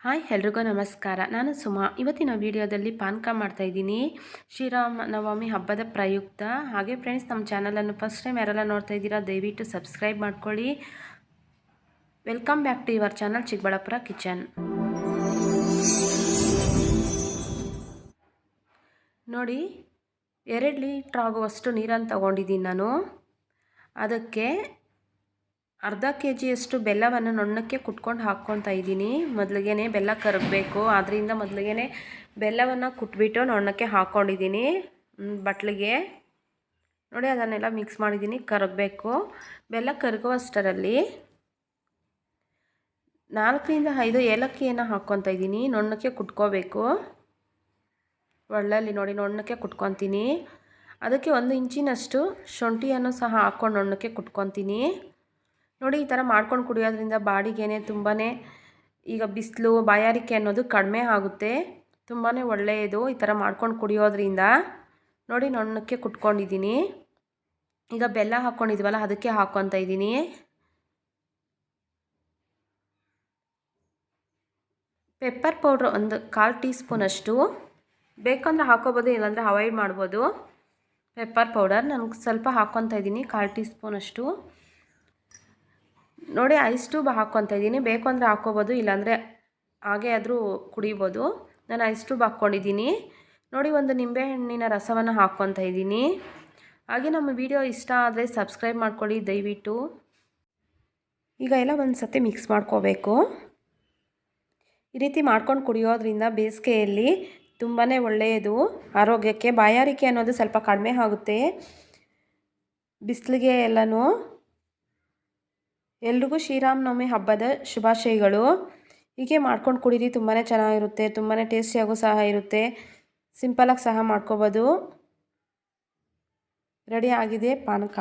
Hi ಎಲ್ರಿಗೂ ನಮಸ್ಕಾರ. ನಾನು ಸುಮಾ. ಇವತ್ತಿನ ವಿಡಿಯೋದಲ್ಲಿ ಪಾನಕ ಮಾಡ್ತಾಯಿದ್ದೀನಿ ಶ್ರೀರಾಮ ನವಮಿ ಹಬ್ಬದ ಪ್ರಯುಕ್ತ. ಹಾಗೆ ಫ್ರೆಂಡ್ಸ್, ನಮ್ಮ ಚಾನಲನ್ನು ಫಸ್ಟ್ ಟೈಮ್ ಯಾರೆಲ್ಲ ನೋಡ್ತಾ ಇದ್ದೀರಾ ದಯವಿಟ್ಟು ಸಬ್ಸ್ಕ್ರೈಬ್ ಮಾಡ್ಕೊಳ್ಳಿ. Welcome back to your channel Chikkaballapur kitchen. ನೋಡಿ, 2 ಲೀಟ್ರ್ ಆಗುವಷ್ಟು ನೀರನ್ನು ತಗೊಂಡಿದ್ದೀನಿ ನಾನು. ಅದಕ್ಕೆ ಅರ್ಧ kg ಬೆಲ್ಲವನ್ನು ನುಣ್ಣಕ್ಕೆ ಕುಟ್ಕೊಂಡು ಹಾಕ್ಕೊತಾ ಇದ್ದೀನಿ. ಮೊದಲಿಗೆ ಬೆಲ್ಲ ಕರಗಬೇಕು, ಆದ್ದರಿಂದ ಮೊದಲಿಗೆ ಬೆಲ್ಲವನ್ನು ಕುಟ್ಬಿಟ್ಟು ನುಣ್ಣಕ್ಕೆ ಹಾಕ್ಕೊಂಡಿದ್ದೀನಿ ಬಟ್ಲಿಗೆ. ನೋಡಿ, ಅದನ್ನೆಲ್ಲ ಮಿಕ್ಸ್ ಮಾಡಿದ್ದೀನಿ, ಕರಗಬೇಕು. ಬೆಲ್ಲ ಕರಗುವಷ್ಟರಲ್ಲಿ 4 ರಿಂದ 5 ಏಲಕ್ಕಿಯನ್ನು ಹಾಕ್ಕೊತಾ ಇದ್ದೀನಿ. ನುಣ್ಣಕ್ಕೆ ಕುಟ್ಕೋಬೇಕು. ಒಳ್ಳಲ್ಲಿ ನೋಡಿ ನುಣ್ಣಕ್ಕೆ ಕುಟ್ಕೊತೀನಿ. ಅದಕ್ಕೆ 1 ಇಂಚಿನಷ್ಟು ಶುಂಠಿಯನ್ನು ಸಹ ಹಾಕ್ಕೊಂಡು ನುಣ್ಣಕ್ಕೆ ಕುಟ್ಕೊತೀನಿ. ನೋಡಿ, ಈ ಥರ ಮಾಡ್ಕೊಂಡು ಕುಡಿಯೋದ್ರಿಂದ ಬಾಡಿಗೆ ತುಂಬಾ, ಈಗ ಬಿಸಿಲು ಬಾಯಾರಿಕೆ ಅನ್ನೋದು ಕಡಿಮೆ ಆಗುತ್ತೆ. ತುಂಬಾ ಒಳ್ಳೆಯದು ಈ ಥರ ಮಾಡ್ಕೊಂಡು ಕುಡಿಯೋದ್ರಿಂದ. ನೋಡಿ, ನುಣ್ಣಕ್ಕೆ ಕುಟ್ಕೊಂಡಿದ್ದೀನಿ. ಈಗ ಬೆಲ್ಲ ಹಾಕ್ಕೊಂಡಿದ್ವಲ್ಲ ಅದಕ್ಕೆ ಹಾಕ್ಕೊತಾ ಇದ್ದೀನಿ. ಪೆಪ್ಪರ್ ಪೌಡ್ರ್ ಒಂದು 1/4 ಟೀ ಸ್ಪೂನಷ್ಟು ಬೇಕಂದ್ರೆ ಹಾಕ್ಕೋಬೋದು, ಇಲ್ಲಾಂದರೆ ಅವಾಯ್ಡ್ ಮಾಡ್ಬೋದು. ಪೆಪ್ಪರ್ ಪೌಡರ್ ನನಗೆ ಸ್ವಲ್ಪ ಹಾಕ್ಕೊತಾ ಇದ್ದೀನಿ, 1/4 ಟೀ ಸ್ಪೂನಷ್ಟು. ನೋಡಿ, ಐಸ್ ಟ್ಯೂಬ್ ಹಾಕ್ಕೊತಾ ಇದ್ದೀನಿ. ಬೇಕು ಅಂದರೆ ಹಾಕ್ಕೋಬೋದು, ಇಲ್ಲಾಂದರೆ ಹಾಗೆ ಆದರೂ ಕುಡಿಬೋದು. ನಾನು ಐಸ್ ಟ್ಯೂಬ್ ಹಾಕ್ಕೊಂಡಿದ್ದೀನಿ. ನೋಡಿ, ಒಂದು ನಿಂಬೆಹಣ್ಣಿನ ರಸವನ್ನು ಹಾಕ್ಕೊತಾ ಇದ್ದೀನಿ. ಹಾಗೆ ನಮ್ಮ ವಿಡಿಯೋ ಇಷ್ಟ ಆದರೆ ಸಬ್ಸ್ಕ್ರೈಬ್ ಮಾಡ್ಕೊಳ್ಳಿ ದಯವಿಟ್ಟು. ಈಗ ಎಲ್ಲ ಒಂದು ಸತಿ ಮಿಕ್ಸ್ ಮಾಡ್ಕೋಬೇಕು. ಈ ರೀತಿ ಮಾಡ್ಕೊಂಡು ಕುಡಿಯೋದ್ರಿಂದ ಬೇಸಿಗೆಯಲ್ಲಿ ತುಂಬಾ ಒಳ್ಳೆಯದು ಆರೋಗ್ಯಕ್ಕೆ. ಬಾಯಾರಿಕೆ ಅನ್ನೋದು ಸ್ವಲ್ಪ ಕಡಿಮೆ ಆಗುತ್ತೆ ಬಿಸಿಲಿಗೆ ಎಲ್ಲನೂ. ಎಲ್ರಿಗೂ ಶ್ರೀರಾಮನವಮಿ ಹಬ್ಬದ ಶುಭಾಶಯಗಳು. ಹೀಗೆ ಮಾಡ್ಕೊಂಡು ಕುಡೀರಿ, ತುಂಬಾ ಚೆನ್ನಾಗಿರುತ್ತೆ, ತುಂಬಾ ಟೇಸ್ಟಿಯಾಗೂ ಸಹ ಇರುತ್ತೆ. ಸಿಂಪಲಾಗಿ ಸಹ ಮಾಡ್ಕೋಬೋದು. ರೆಡಿ ಆಗಿದೆ ಪಾನಕ.